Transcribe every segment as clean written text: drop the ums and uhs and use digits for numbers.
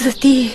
四弟，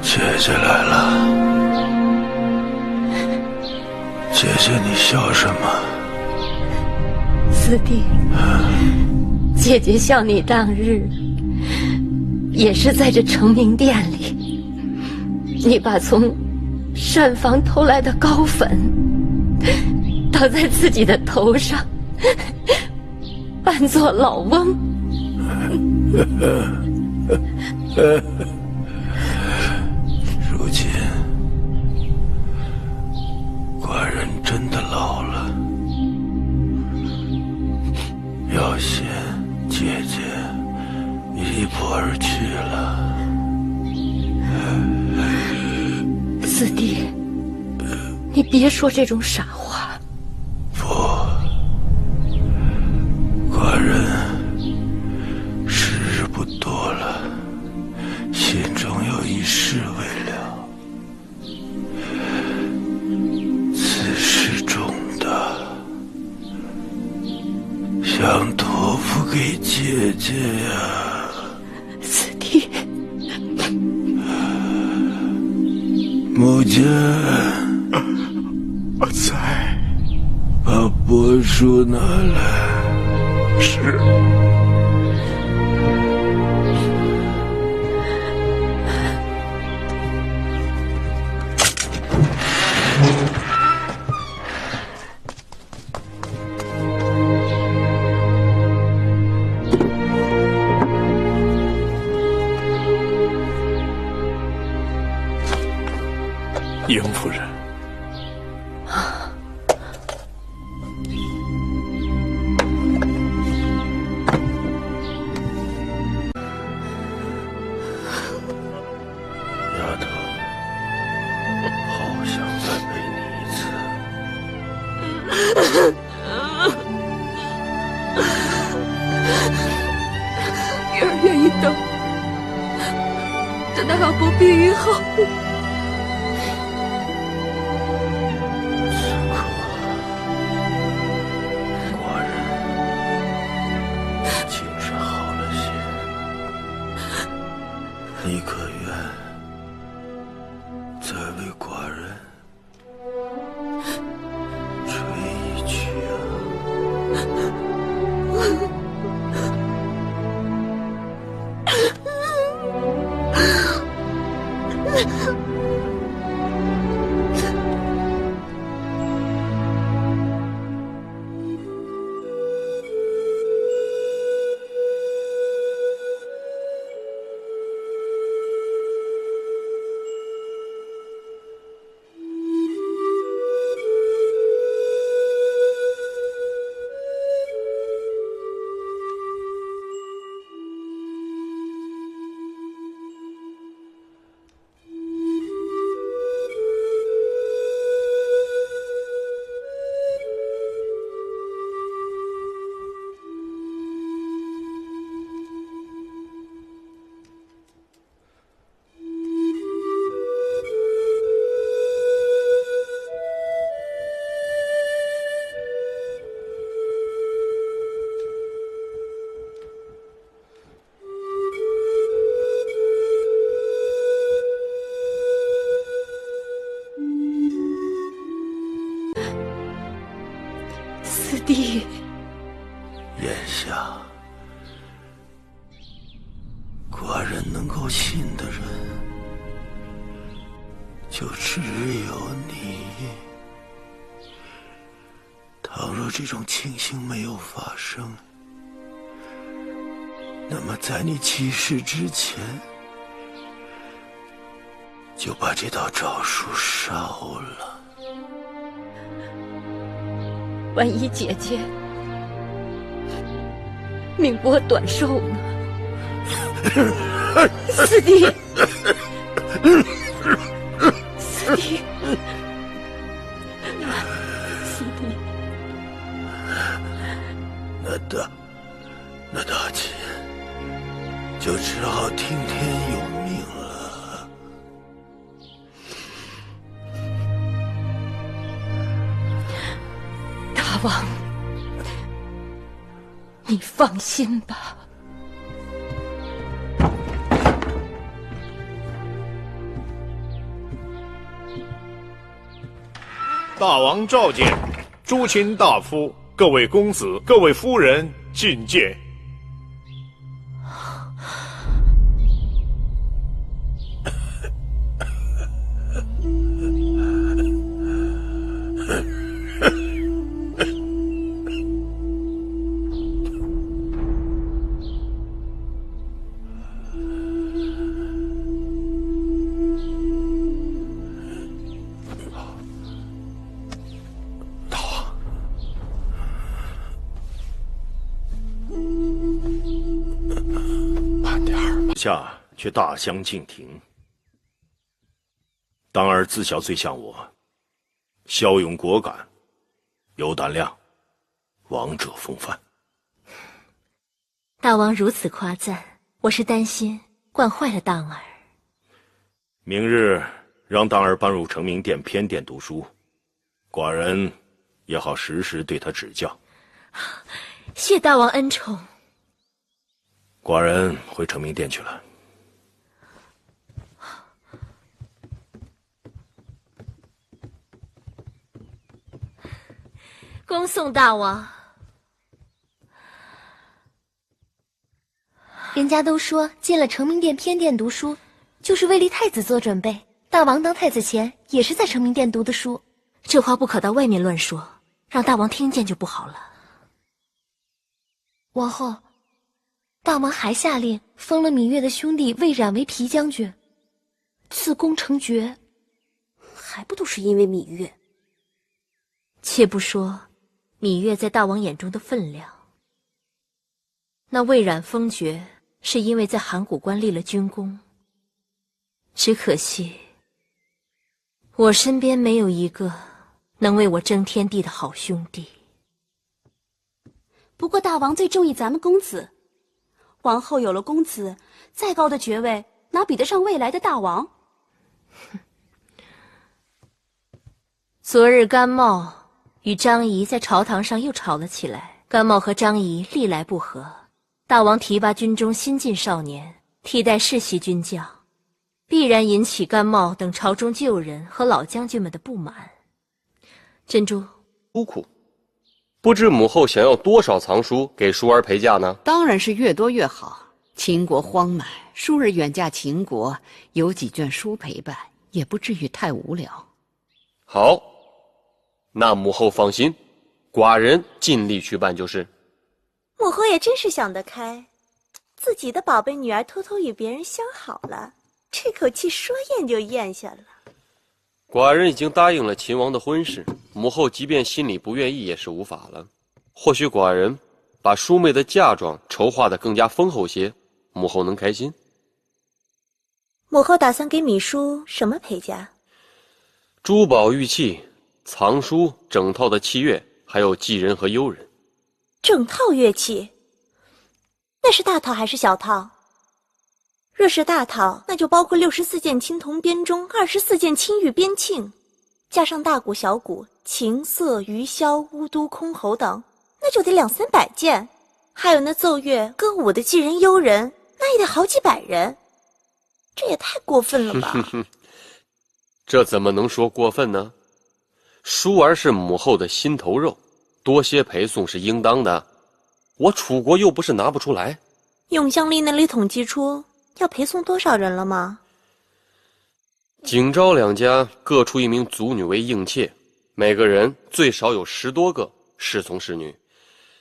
姐姐来了。姐姐，你笑什么？四弟，姐姐向你当日也是在这成明殿里，你把从膳房偷来的膏粉倒在自己的头上，扮作老翁。如今寡人真的老了，要携姐姐一步而去了。四弟，你别说这种傻话。不，寡人时日不多了，心中有一事未了。此事重大，想托付给姐姐呀。四弟，母亲，我在。把帛书拿来。是。邢夫人，丫头，好想再陪你一次。女儿愿意等，等到老伯病愈后。你可愿再为寡人吹一曲啊？四弟，眼下，寡人能够信的人，就只有你。倘若这种情形没有发生，那么在你去世之前，就把这道诏书烧了。万一姐姐命薄短寿呢？四弟，四弟，四弟，那大秦就只好听天由命了。王，你放心吧。大王召见，诸卿大夫，各位公子，各位夫人，觐见。下却大相径庭。当儿自小最像我，骁勇果敢，有胆量，王者风范。大王如此夸赞，我是担心惯坏了当儿。明日让当儿搬入成明殿偏殿读书，寡人也好时时对他指教。谢大王恩宠。寡人回成明殿去了。恭送大王。人家都说进了成明殿偏殿读书，就是为立太子做准备。大王当太子前也是在成明殿读的书。这话不可到外面乱说，让大王听见就不好了。王后，大王还下令封了芈月的兄弟魏冉为皮将军，赐功成爵，还不都是因为芈月？且不说芈月在大王眼中的分量，那魏冉封爵是因为在函谷关立了军功，只可惜我身边没有一个能为我争天地的好兄弟。不过大王最中意咱们公子，王后有了公子，再高的爵位哪比得上未来的大王？昨日甘茂与张仪在朝堂上又吵了起来，甘茂和张仪历来不和，大王提拔军中新进少年替代世袭军将，必然引起甘茂等朝中旧人和老将军们的不满。珍珠，孤苦，不知母后想要多少藏书给淑儿陪嫁呢？当然是越多越好。秦国荒蛮，淑儿远嫁秦国，有几卷书陪伴，也不至于太无聊。好，那母后放心，寡人尽力去办就是。母后也真是想得开，自己的宝贝女儿偷偷与别人相好了，这口气说咽就咽下了。寡人已经答应了秦王的婚事，母后即便心里不愿意也是无法了。或许寡人把淑妹的嫁妆筹划得更加丰厚些，母后能开心。母后打算给芈姝什么陪嫁？珠宝玉器、藏书、整套的器乐，还有妓人和幽人。整套乐器？那是大套还是小套？若是大套，那就包括64件青铜编钟，24件青玉编磬，加上大鼓、小鼓、琴瑟、鱼箫、巫都、箜篌等，那就得200-300件。还有那奏乐、歌舞的妓人、幽人，那也得好几百人。这也太过分了吧？这怎么能说过分呢？淑儿是母后的心头肉，多些陪送是应当的。我楚国又不是拿不出来。永相令那里统计出要陪送多少人了吗？景昭两家各出1名族女为应妾，每个人最少有10多个侍从侍女。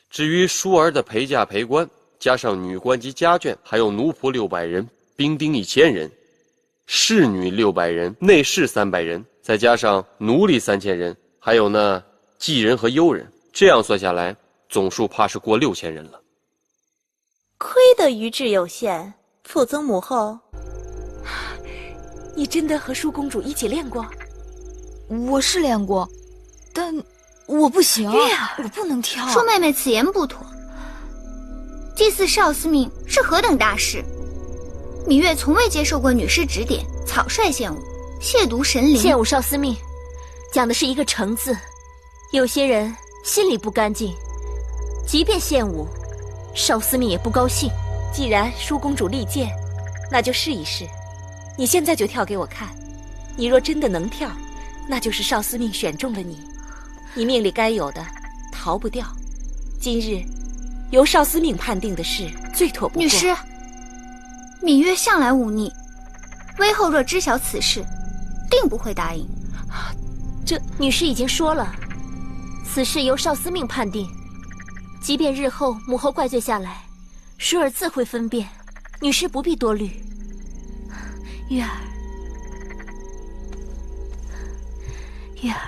至于淑儿的陪嫁陪官，加上女官及家眷，还有奴仆600人，兵丁1000人，侍女600人，内侍300人，再加上奴隶3000人，还有那妓人和幽人，这样算下来，总数怕是过6000人了。亏得余志有限，否则母后……你真的和舒公主一起练过？我是练过，但我不行，我不能跳。舒妹妹此言不妥。祭祀少司命是何等大事，芈月从未接受过女师指点，草率献舞，亵渎神灵。献舞少司命，讲的是一个诚字。有些人心里不干净，即便献舞，少司命也不高兴。既然舒公主力荐，那就试一试。你现在就跳给我看，你若真的能跳，那就是少司命选中了你，你命里该有的逃不掉。今日由少司命判定的事最妥不过。女师，芈月向来忤逆，微后若知晓此事，定不会答应。这女士已经说了，此事由少司命判定，即便日后母后怪罪下来，舒儿自会分辨，女士不必多虑。月儿，月儿，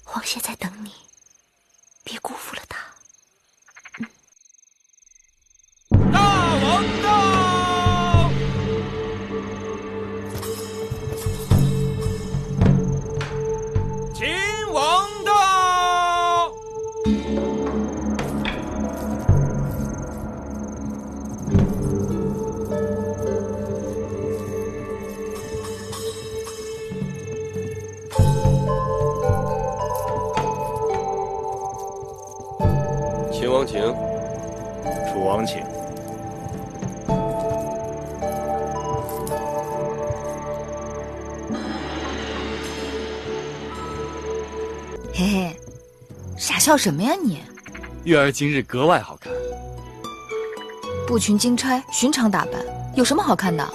皇爷在等你，别辜负了他。大王到！秦王到！秦王请。楚王请。嘿嘿，傻笑什么呀你？月儿今日格外好看。步裙金钗，寻常打扮，有什么好看的？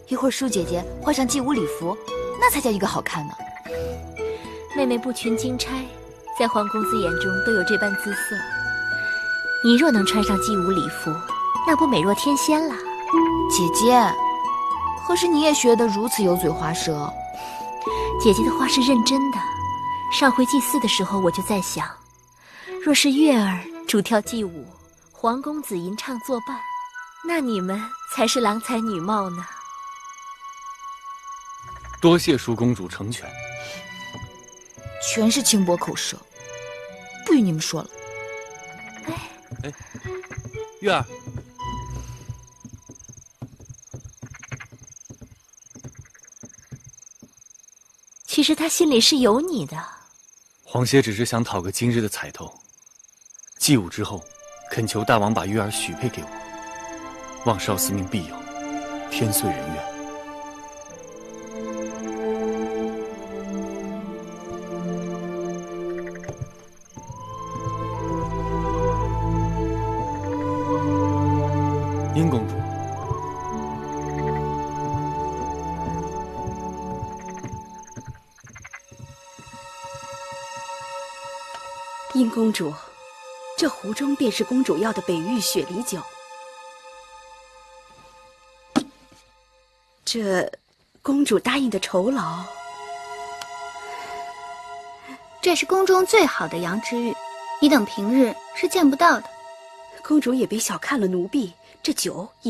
一会儿舒姐姐换上祭舞礼服，那才叫一个好看呢。妹妹步裙金钗，在皇公子眼中都有这般姿色。你若能穿上祭舞礼服，那不美若天仙了。姐姐，何时你也学得如此油嘴滑舌？姐姐的话是认真的。上回祭祀的时候，我就在想，若是月儿主跳祭舞，皇公子吟唱作伴，那你们才是郎才女貌呢。多谢舒公主成全。全是轻薄口舌，不与你们说了。哎，月儿，其实他心里是有你的。皇协只是想讨个今日的彩头，祭舞之后，恳求大王把月儿许配给我，望少司命庇佑，天遂人愿。殷公主，殷公主，这壶中便是公主要的北域雪梨酒。这公主答应的酬劳，这是宫中最好的羊脂玉，你等平日是见不到的。公主也别小看了奴婢，这酒也是